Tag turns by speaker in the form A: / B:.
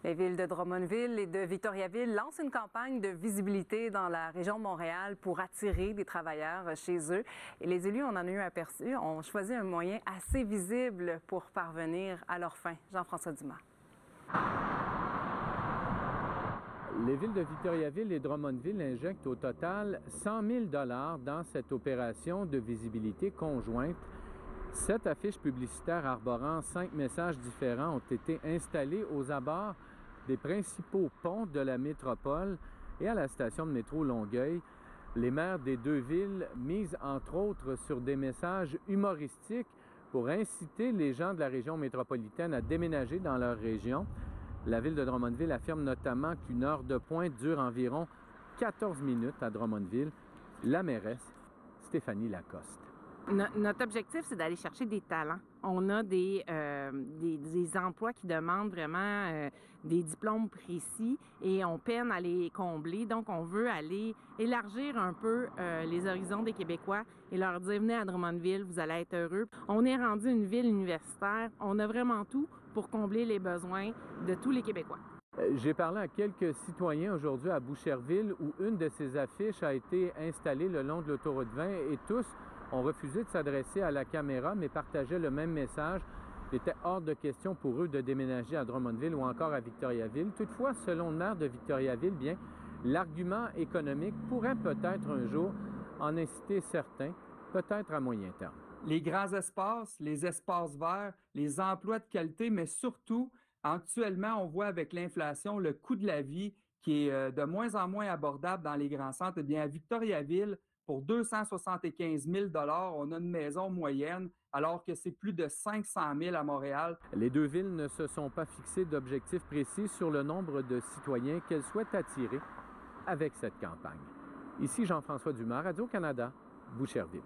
A: Les villes de Drummondville et de Victoriaville lancent une campagne de visibilité dans la région de Montréal pour attirer des travailleurs chez eux. Et les élus, on en a eu aperçu, ont choisi un moyen assez visible pour parvenir à leur fin. Jean-François Dumas.
B: Les villes de Victoriaville et Drummondville injectent au total 100 000 $ dans cette opération de visibilité conjointe. 7 affiches publicitaires arborant 5 messages différents ont été installées aux abords des principaux ponts de la métropole et à la station de métro Longueuil. Les maires des deux villes misent entre autres sur des messages humoristiques pour inciter les gens de la région métropolitaine à déménager dans leur région. La ville de Drummondville affirme notamment qu'une heure de pointe dure environ 14 minutes à Drummondville. La mairesse, Stéphanie Lacoste.
C: Notre objectif, c'est d'aller chercher des talents. On a des emplois qui demandent vraiment des diplômes précis et on peine à les combler. Donc, on veut aller élargir un peu les horizons des Québécois et leur dire « Venez à Drummondville, vous allez être heureux ». On est rendu une ville universitaire. On a vraiment tout pour combler les besoins de tous les Québécois.
B: J'ai parlé à quelques citoyens aujourd'hui à Boucherville où une de ces affiches a été installée le long de l'autoroute 20 et tous ont refusé de s'adresser à la caméra, mais partageaient le même message. Il était hors de question pour eux de déménager à Drummondville ou encore à Victoriaville. Toutefois, selon le maire de Victoriaville, bien, l'argument économique pourrait peut-être un jour en inciter certains, peut-être à moyen terme.
D: Les grands espaces, les espaces verts, les emplois de qualité, mais surtout, actuellement, on voit avec l'inflation le coût de la vie qui est de moins en moins abordable dans les grands centres. Eh bien, à Victoriaville, pour 275 000 $, on a une maison moyenne, alors que c'est plus de 500 000 à Montréal.
B: Les deux villes ne se sont pas fixées d'objectifs précis sur le nombre de citoyens qu'elles souhaitent attirer avec cette campagne. Ici Jean-François Dumas, Radio-Canada, Boucherville.